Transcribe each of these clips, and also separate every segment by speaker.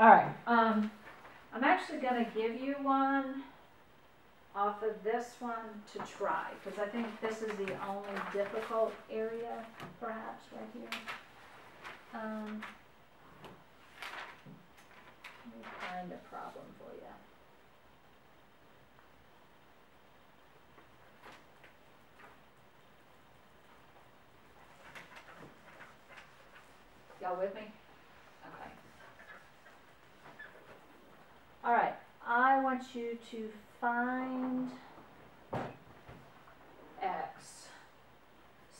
Speaker 1: All right. I'm actually going to give you one off of this one to try, because I think this is the only difficult area, perhaps, right here. Let me find a problem for you. Y'all with me? Okay. All right. I want you to find X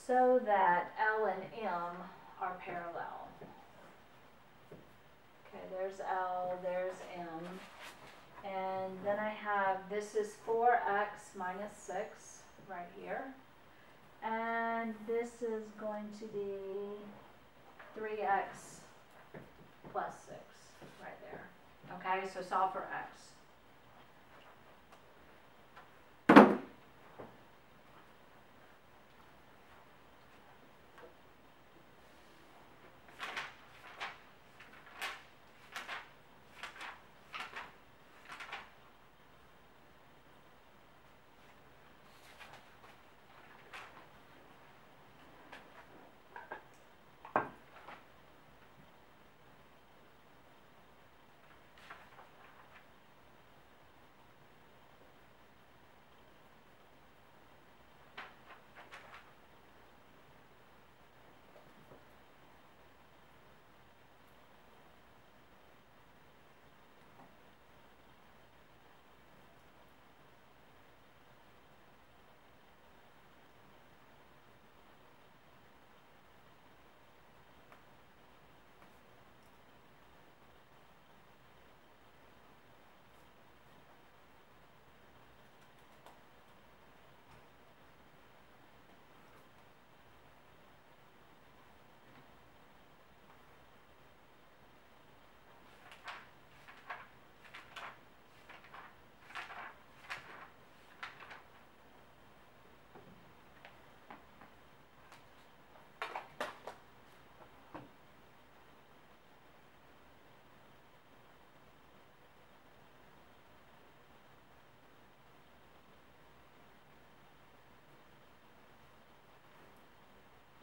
Speaker 1: so that L and M are parallel. Okay, there's L, there's M. And then I have, this is 4x minus 6 right here. And this is going to be 3x plus 6 right there. Okay, so solve for x.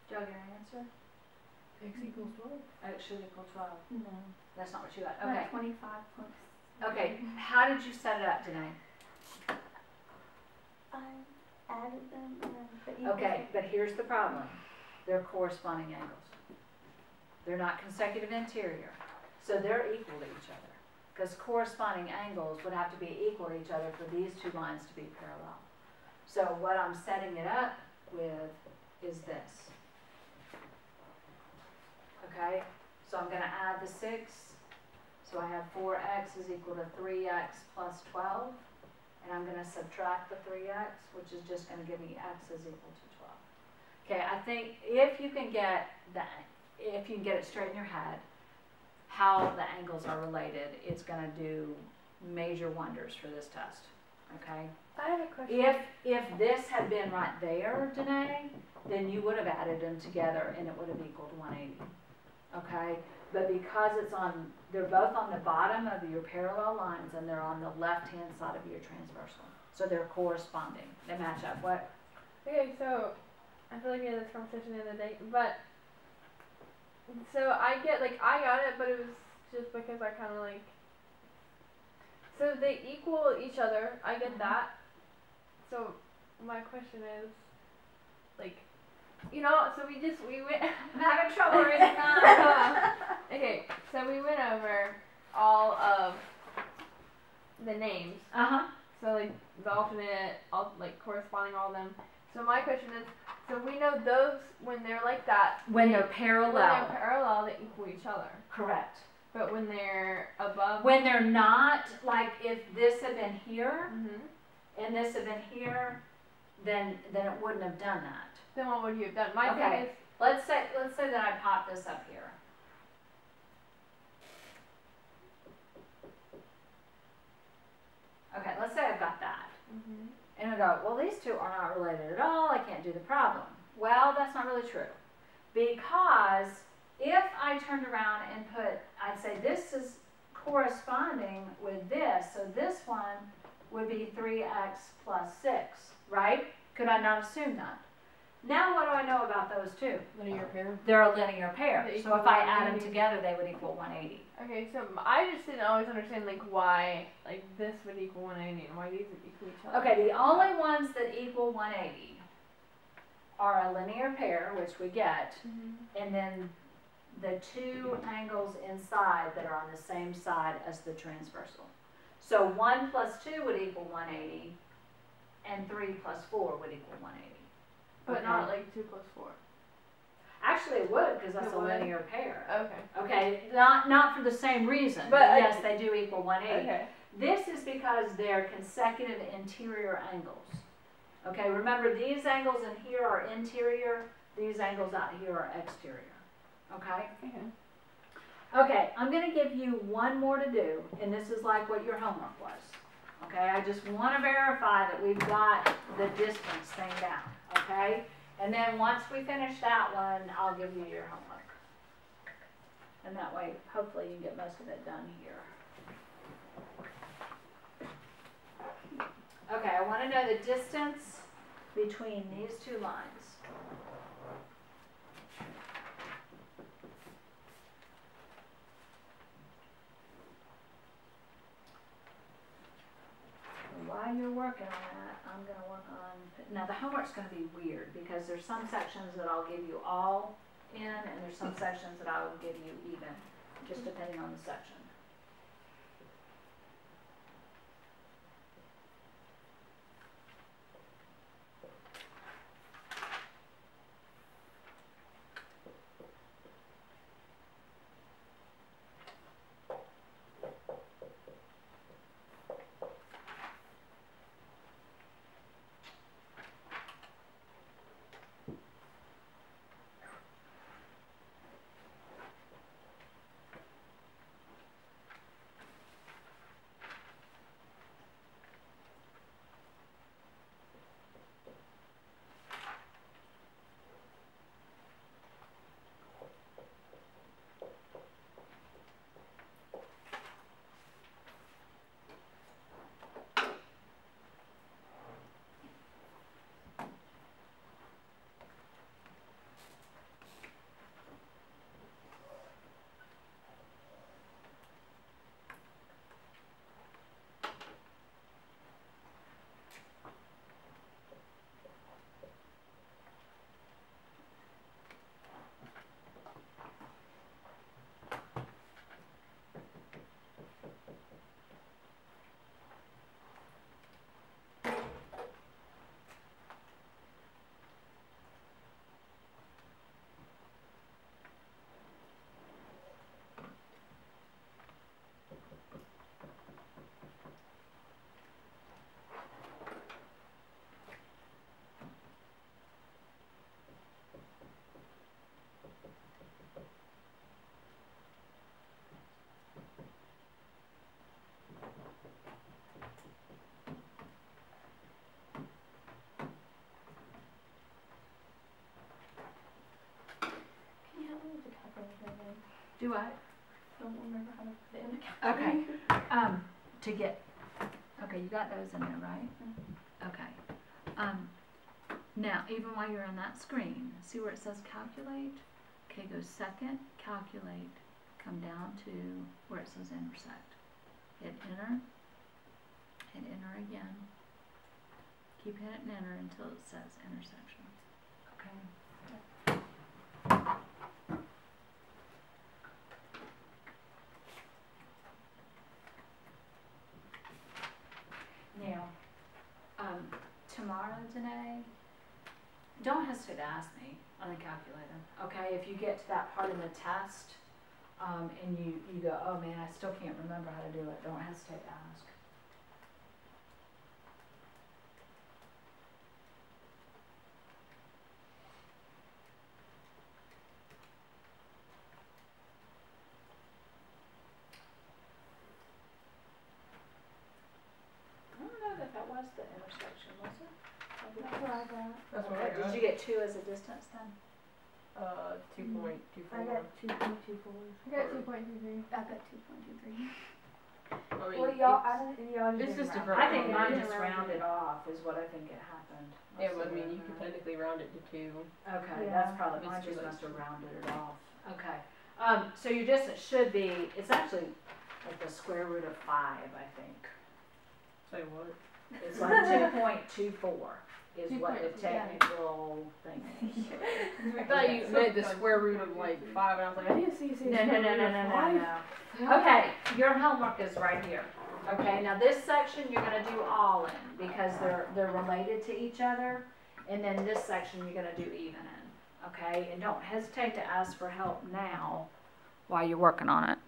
Speaker 1: Do you have your answer?
Speaker 2: X equals 12.
Speaker 1: X should equal 12.
Speaker 3: No.
Speaker 1: That's not what you got. Okay.
Speaker 3: 25 points.
Speaker 1: Okay. How did you set it up, Danae?
Speaker 3: I added them and then put equals.
Speaker 1: Okay, but here's the problem. They're corresponding angles. They're not consecutive interior. So they're equal to each other. Because corresponding angles would have to be equal to each other for these two lines to be parallel. So what I'm setting it up with is this. Okay, so I'm going to add the 6. So I have 4x is equal to 3x plus 12. And I'm going to subtract the 3x, which is just going to give me x is equal to 12. Okay, I think if you can get it straight in your head, how the angles are related, it's going to do major wonders for this test. Okay?
Speaker 3: I have a question.
Speaker 1: If this had been right there, Danae, then you would have added them together and it would have equaled 180. Okay? But because they're both on the bottom of your parallel lines and they're on the left-hand side of your transversal. So they're corresponding. They match up. What?
Speaker 4: Okay, so I feel like we had this conversation the other day, but so I got it, but it was just because I kind of so they equal each other. I get that. So my question is, so we went.
Speaker 1: I'm having trouble reading that.
Speaker 4: Okay, so we went over all of the names. So the alternate, corresponding all of them. So my question is, so we know those when they're like that.
Speaker 1: When they're parallel.
Speaker 4: They equal each other.
Speaker 1: Correct.
Speaker 4: But when they're above.
Speaker 1: When they're not, like if this had been here and this had been here, then it wouldn't have done that.
Speaker 4: Then what would you have done? My thing is,
Speaker 1: let's say that I pop this up here. Okay, let's say I've got that. And I go, well, these two are not related at all. I can't do the problem. Well, that's not really true. Because if I turned around and I'd say this is corresponding with this, so this one would be 3x plus 6, right? Could I not assume that? Now what do I know about those two?
Speaker 2: Linear pair.
Speaker 1: They're a linear pair,
Speaker 4: They
Speaker 1: so if
Speaker 4: equal
Speaker 1: I add them
Speaker 4: 180.
Speaker 1: together, they would equal 180.
Speaker 4: Okay, so I just didn't always understand like why like this would equal 180 and why these would equal each other.
Speaker 1: Okay, the only ones that equal 180 are a linear pair, which we get, and then the two angles inside that are on the same side as the transversal. So 1 plus 2 would equal 180, and 3 plus 4 would equal 180.
Speaker 4: But
Speaker 1: Okay.
Speaker 4: not like 2 plus 4.
Speaker 1: Actually, it would, because that's
Speaker 4: It
Speaker 1: a
Speaker 4: would?
Speaker 1: linear pair.
Speaker 4: Okay.
Speaker 1: Okay, not for the same reason,
Speaker 4: But
Speaker 1: but yes, they do equal 180.
Speaker 4: Okay.
Speaker 1: This is because they're consecutive interior angles. Okay, remember these angles in here are interior, these angles out here are exterior. Okay?
Speaker 4: Okay.
Speaker 1: Okay, I'm going to give you one more to do, and this is like what your homework was. Okay, I just want to verify that we've got the distance thing down. Okay? And then once we finish that one, I'll give you your homework. And that way, hopefully you can get most of it done here. Okay, I want to know the distance between these two lines. While you're working on that, I'm going to work on, now the homework's going to be weird because there's some sections that I'll give you all in and there's some sections that I will give you even, just depending on the section. Do I?
Speaker 3: Don't remember how to put it in the calculator.
Speaker 1: Okay. To get, okay, you got those in there, right? Okay. Now, even while you're on that screen, see where it says calculate? Okay, go second, calculate, come down to where it says intersect. Hit enter again. Keep hitting enter until it says intersection. Okay. Now, tomorrow, Danae, don't hesitate to ask me on the calculator, okay? If you get to that part of the test, and you go, oh man, I still can't remember how to do it, don't hesitate to ask. I don't know that was the intersection, was it?
Speaker 2: That's what I got.
Speaker 1: Did you get 2 as a distance then?
Speaker 5: 2.24.
Speaker 3: I got 2.24.
Speaker 4: I got 2.23.
Speaker 3: I got 2.23.
Speaker 5: I mean,
Speaker 1: Well, y'all,
Speaker 3: Y'all
Speaker 5: it's
Speaker 3: didn't
Speaker 5: just
Speaker 3: round
Speaker 5: different.
Speaker 1: I think
Speaker 3: it.
Speaker 1: mine
Speaker 3: Didn't
Speaker 1: just
Speaker 3: round
Speaker 1: rounded off is what I think it happened.
Speaker 5: yeah, but I
Speaker 1: Let's
Speaker 5: mean,
Speaker 1: see
Speaker 5: you
Speaker 1: what
Speaker 5: could technically round it to 2.
Speaker 1: Okay,
Speaker 3: Yeah.
Speaker 1: that's probably, mine
Speaker 5: It's
Speaker 1: just
Speaker 5: too late.
Speaker 1: must have rounded it off. Okay, so your distance should be, it's actually like the square root of 5, I think.
Speaker 5: Say what?
Speaker 1: It's like 2.24 is what the
Speaker 4: 2.24,
Speaker 1: technical thing is.
Speaker 5: I thought you meant the square root of like 5, and I was like, I didn't see
Speaker 1: No, no, no, no, no, no, no. Okay, your homework is right here. Okay, now this section you're gonna do all in because they're related to each other. And then this section you're gonna do even in, okay? And don't hesitate to ask for help now while you're working on it.